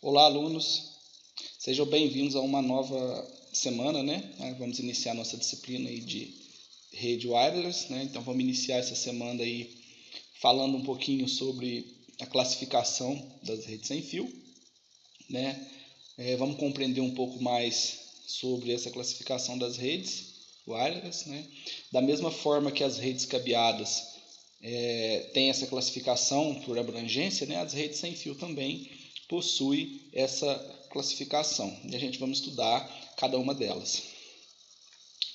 Olá, alunos. Sejam bem-vindos a uma nova semana, né? Vamos iniciar nossa disciplina aí de rede wireless, né? Então, vamos iniciar essa semana aí falando um pouquinho sobre a classificação das redes sem fio, né? Vamos compreender um pouco mais sobre essa classificação das redes wireless, né? Da mesma forma que as redes cabeadas têm essa classificação por abrangência, né? As redes sem fio também possui essa classificação e a gente vamos estudar cada uma delas.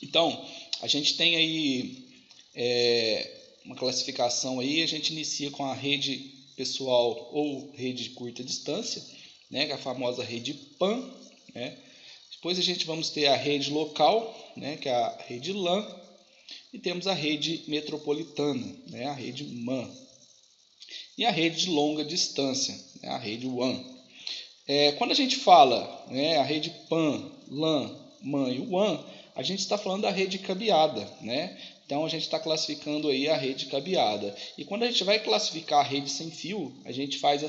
Então, a gente tem aí uma classificação aí, a gente inicia com a rede pessoal ou rede de curta distância, né, que é a famosa rede PAN, né? Depois a gente vamos ter a rede local, né, que é a rede LAN, e temos a rede metropolitana, né, a rede MAN. E a rede de longa distância, né, a rede WAN. Quando a gente fala, né, a rede PAN, LAN, MAN e WAN, a gente está falando da rede cabeada, né? Então a gente está classificando aí a rede cabeada. E quando a gente vai classificar a rede sem fio, a gente faz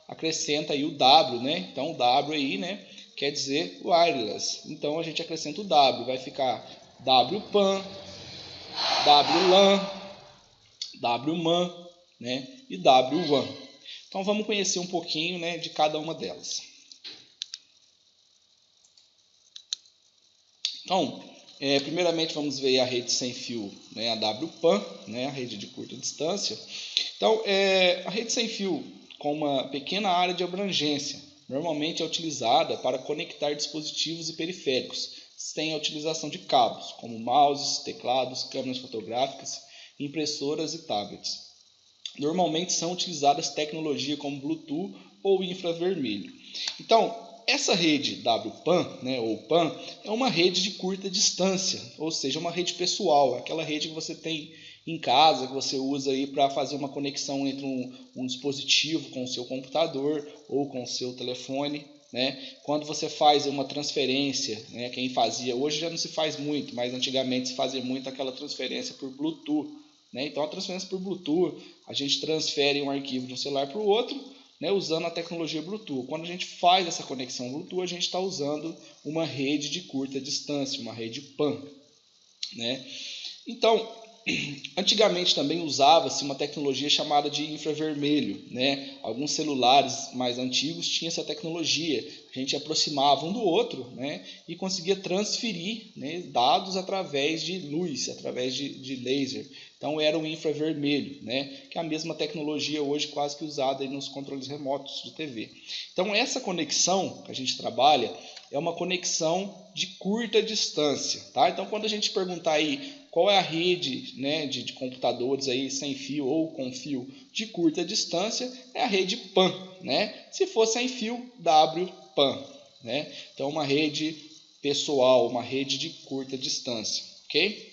acrescenta aí o W, né? Então o W aí, né, quer dizer wireless. Então a gente acrescenta o W, vai ficar WPAN, WLAN, WMAN, né, e W1. Então vamos conhecer um pouquinho, né, de cada uma delas. Então, primeiramente vamos ver a rede sem fio, né, a WPAN, né, a rede de curta distância. Então, a rede sem fio com uma pequena área de abrangência normalmente é utilizada para conectar dispositivos e periféricos sem a utilização de cabos, como mouses, teclados, câmeras fotográficas, impressoras e tablets. Normalmente são utilizadas tecnologias como Bluetooth ou infravermelho. Então, essa rede WPAN, né, ou PAN, é uma rede de curta distância, ou seja, uma rede pessoal, aquela rede que você tem em casa, que você usa aí para fazer uma conexão entre um dispositivo com o seu computador ou com o seu telefone, né? Quando você faz uma transferência, né, quem fazia, hoje já não se faz muito, mas antigamente se fazia muito aquela transferência por Bluetooth, né? Então a transferência por Bluetooth, a gente transfere um arquivo de um celular para o outro, né, usando a tecnologia Bluetooth. Quando a gente faz essa conexão Bluetooth, a gente está usando uma rede de curta distância, uma rede PAN, né? Então, antigamente também usava-se uma tecnologia chamada de infravermelho, né? Alguns celulares mais antigos tinham essa tecnologia. A gente aproximava um do outro, né, e conseguia transferir, né, dados através de luz, através de laser. Então era o infravermelho, né, que é a mesma tecnologia hoje quase que usada aí nos controles remotos de TV. Então essa conexão que a gente trabalha é uma conexão de curta distância, tá? Então quando a gente perguntar aí qual é a rede, né, de computadores aí sem fio ou com fio de curta distância, é a rede PAN, né? Se for sem fio, WPAN, né? Então uma rede pessoal, uma rede de curta distância, ok?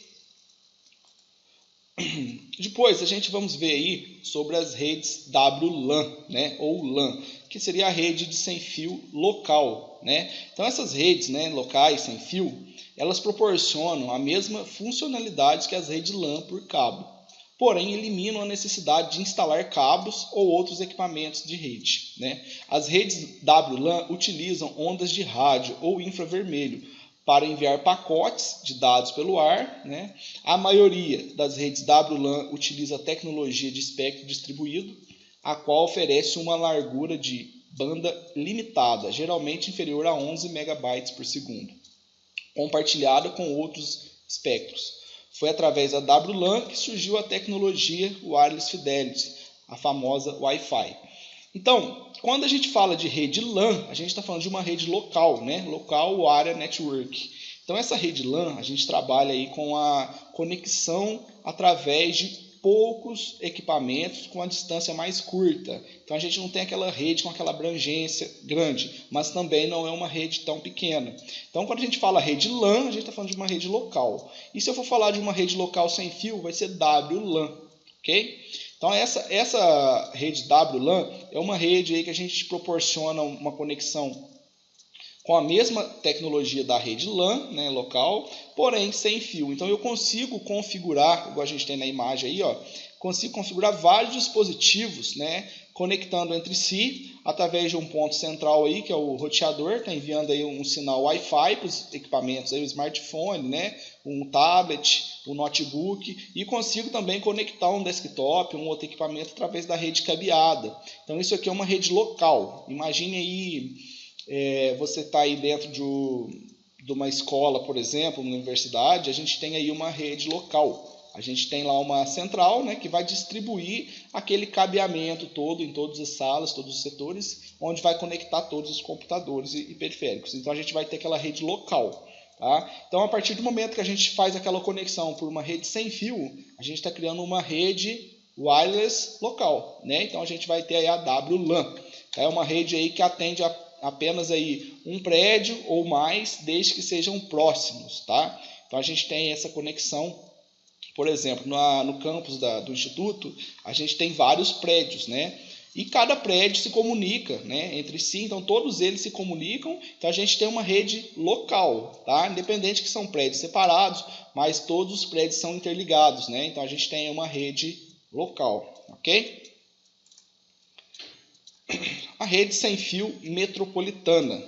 Depois a gente vamos ver aí sobre as redes WLAN, né, ou LAN, que seria a rede de sem fio local, né? Então essas redes, né, locais sem fio, elas proporcionam a mesma funcionalidade que as redes LAN por cabo, porém eliminam a necessidade de instalar cabos ou outros equipamentos de rede, né? As redes WLAN utilizam ondas de rádio ou infravermelho para enviar pacotes de dados pelo ar, né? A maioria das redes WLAN utiliza a tecnologia de espectro distribuído, a qual oferece uma largura de banda limitada, geralmente inferior a 11 MB por segundo, compartilhada com outros espectros. Foi através da WLAN que surgiu a tecnologia Wireless Fidelity, a famosa Wi-Fi. Então, quando a gente fala de rede LAN, a gente está falando de uma rede local, né? Local Area Network. Então, essa rede LAN, a gente trabalha aí com a conexão através de poucos equipamentos com a distância mais curta. Então, a gente não tem aquela rede com aquela abrangência grande, mas também não é uma rede tão pequena. Então, quando a gente fala rede LAN, a gente está falando de uma rede local. E se eu for falar de uma rede local sem fio, vai ser WLAN, ok? Então essa rede WLAN é uma rede aí que a gente proporciona uma conexão com a mesma tecnologia da rede LAN, né, local, porém sem fio. Então eu consigo configurar, igual a gente tem na imagem aí, ó, consigo configurar vários dispositivos, né, conectando entre si através de um ponto central aí, que é o roteador, está enviando aí um sinal Wi-Fi para os equipamentos, aí, o smartphone, né, um tablet, um notebook, e consigo também conectar um desktop, um outro equipamento através da rede cabeada. Então isso aqui é uma rede local. Imagine aí, você está aí dentro de uma escola, por exemplo, uma universidade, a gente tem aí uma rede local. A gente tem lá uma central, né, que vai distribuir aquele cabeamento todo em todas as salas, todos os setores, onde vai conectar todos os computadores e periféricos. Então a gente vai ter aquela rede local. Tá? Então a partir do momento que a gente faz aquela conexão por uma rede sem fio, a gente está criando uma rede wireless local. Né? Então a gente vai ter aí a WLAN. É uma rede aí que atende apenas aí um prédio ou mais, desde que sejam próximos. Tá? Então a gente tem essa conexão. Por exemplo, no campus do Instituto, a gente tem vários prédios, né? E cada prédio se comunica, né, entre si, então todos eles se comunicam, então a gente tem uma rede local, tá? Independente que são prédios separados, mas todos os prédios são interligados, né? Então a gente tem uma rede local, ok? A rede sem fio metropolitana,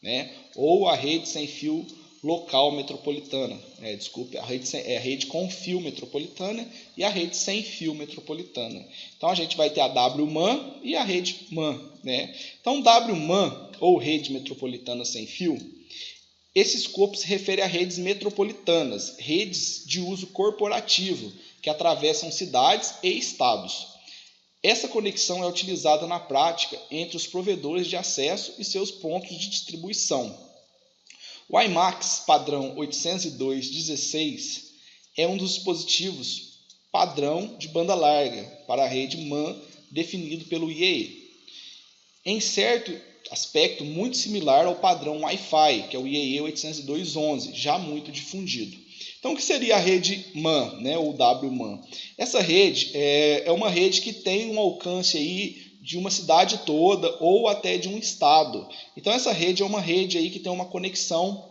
né? Ou a rede sem fio local metropolitana, a rede com fio metropolitana e a rede sem fio metropolitana. Então a gente vai ter a WMAN e a rede MAN, né? Então WMAN ou rede metropolitana sem fio, esse escopo se refere a redes metropolitanas, redes de uso corporativo que atravessam cidades e estados. Essa conexão é utilizada na prática entre os provedores de acesso e seus pontos de distribuição. O WiMAX padrão 802.16 é um dos dispositivos padrão de banda larga para a rede MAN definido pelo IEEE. Em certo aspecto muito similar ao padrão Wi-Fi, que é o IEEE 802.11, já muito difundido. Então o que seria a rede MAN, né, ou WMAN? Essa rede é uma rede que tem um alcance aí de uma cidade toda ou até de um estado. Então essa rede é uma rede aí que tem uma conexão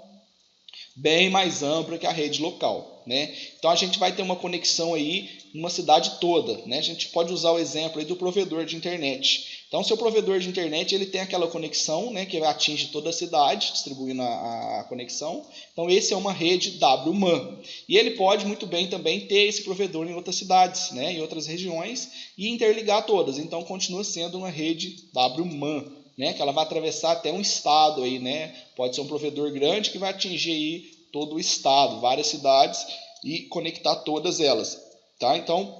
bem mais ampla que a rede local, né? Então a gente vai ter uma conexão aí numa cidade toda, né? A gente pode usar o exemplo aí do provedor de internet. Então, seu provedor de internet ele tem aquela conexão, né, que atinge toda a cidade, distribuindo a conexão. Então, esse é uma rede WMAN. E ele pode muito bem também ter esse provedor em outras cidades, né, em outras regiões, e interligar todas. Então, continua sendo uma rede WMAN, né, que ela vai atravessar até um estado. Aí, né? Pode ser um provedor grande que vai atingir aí todo o estado, várias cidades, e conectar todas elas. Tá? Então,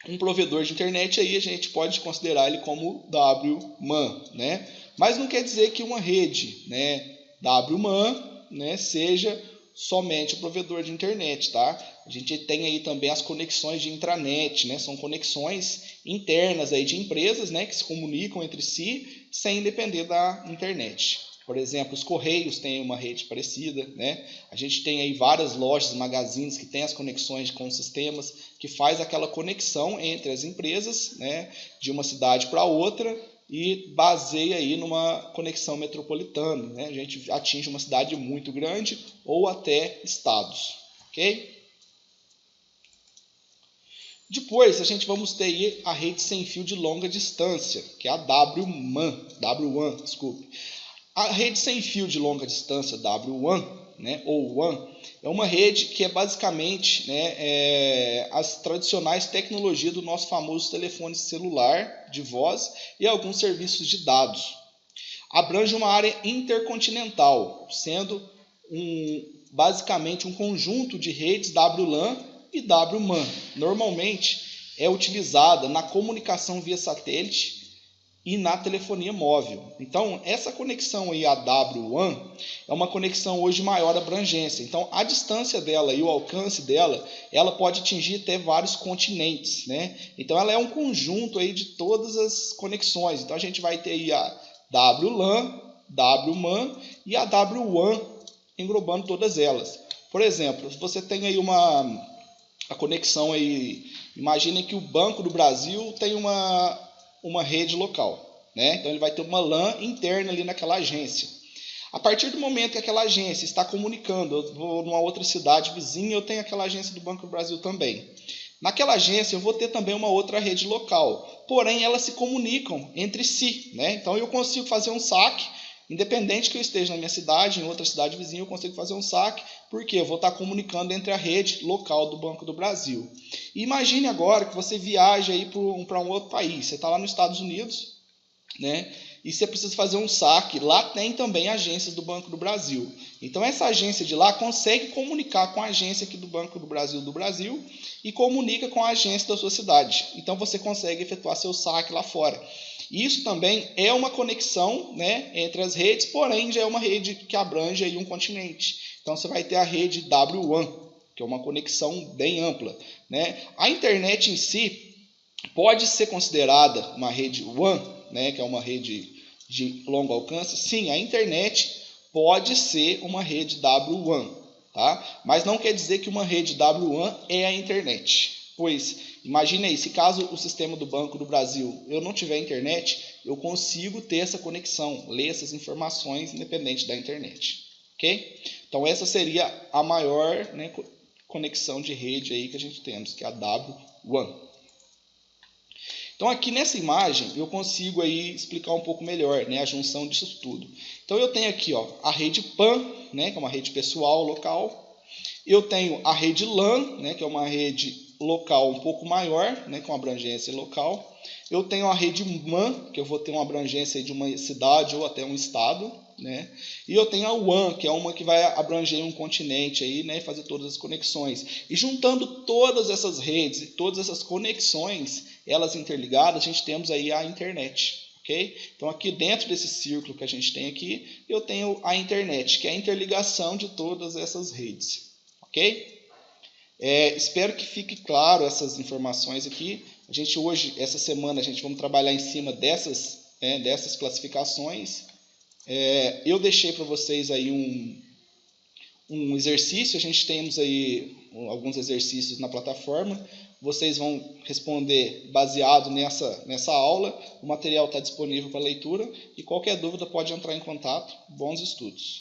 um provedor de internet aí a gente pode considerar ele como WMAN, né? Mas não quer dizer que uma rede, né, WMAN, né, seja somente o provedor de internet, tá? A gente tem aí também as conexões de intranet, né? São conexões internas aí de empresas, né, que se comunicam entre si sem depender da internet. Por exemplo, os Correios têm uma rede parecida, né? A gente tem aí várias lojas, magazines que têm as conexões com sistemas, que faz aquela conexão entre as empresas, né, de uma cidade para outra e baseia aí numa conexão metropolitana, né? A gente atinge uma cidade muito grande ou até estados, ok? Depois, a gente vamos ter aí a rede sem fio de longa distância, que é a WWAN, desculpe. A rede sem fio de longa distância, WWAN, né, ou WAN, é uma rede que é basicamente, né, as tradicionais tecnologias do nosso famoso telefone celular de voz e alguns serviços de dados. Abrange uma área intercontinental, sendo basicamente um conjunto de redes WLAN e WMAN. Normalmente é utilizada na comunicação via satélite e na telefonia móvel. Então, essa conexão aí, a WWAN, é uma conexão hoje de maior abrangência. Então, a distância dela e o alcance dela, ela pode atingir até vários continentes, né? Então, ela é um conjunto aí de todas as conexões. Então, a gente vai ter aí a WLAN, WMAN e a WWAN, englobando todas elas. Por exemplo, se você tem aí a conexão aí, imagine que o Banco do Brasil tem uma rede local, né? Então ele vai ter uma LAN interna ali naquela agência. A partir do momento que aquela agência está comunicando, eu vou numa outra cidade vizinha, eu tenho aquela agência do Banco do Brasil também. Naquela agência eu vou ter também uma outra rede local, porém elas se comunicam entre si, né? Então eu consigo fazer um saque, independente que eu esteja na minha cidade, em outra cidade vizinha, eu consigo fazer um saque, porque eu vou estar comunicando entre a rede local do Banco do Brasil. E imagine agora que você viaja para um outro país, você está lá nos Estados Unidos, né? E você precisa fazer um saque, lá tem também agências do Banco do Brasil. Então essa agência de lá consegue comunicar com a agência aqui do Banco do Brasil e comunica com a agência da sua cidade. Então você consegue efetuar seu saque lá fora. Isso também é uma conexão, né, entre as redes, porém já é uma rede que abrange aí um continente. Então você vai ter a rede W1, que é uma conexão bem ampla, né? A internet em si pode ser considerada uma rede WAN, né, que é uma rede de longo alcance. Sim, a internet pode ser uma rede W1, tá? Mas não quer dizer que uma rede W1 é a internet. Pois, imagine aí, se caso o sistema do Banco do Brasil eu não tiver internet, eu consigo ter essa conexão, ler essas informações independente da internet, ok? Então essa seria a maior, né, conexão de rede aí que a gente temos, que é a W1. Então aqui nessa imagem eu consigo aí explicar um pouco melhor, né, a junção disso tudo. Então eu tenho aqui, ó, a rede PAN, né, que é uma rede pessoal local. Eu tenho a rede LAN, né, que é uma rede local um pouco maior, né, com abrangência local. Eu tenho a rede MAN, que eu vou ter uma abrangência de uma cidade ou até um estado, né? E eu tenho a WAN, que é uma que vai abranger um continente aí, né, e fazer todas as conexões. E juntando todas essas redes e todas essas conexões, elas interligadas, a gente temos aí a internet, ok? Então aqui dentro desse círculo que a gente tem aqui, eu tenho a internet, que é a interligação de todas essas redes, ok? Espero que fique claro essas informações aqui. A gente hoje, essa semana, a gente vamos trabalhar em cima dessas classificações. Eu deixei para vocês aí um exercício. A gente temos aí alguns exercícios na plataforma. Vocês vão responder baseado nessa aula. O material está disponível para leitura. E qualquer dúvida pode entrar em contato. Bons estudos!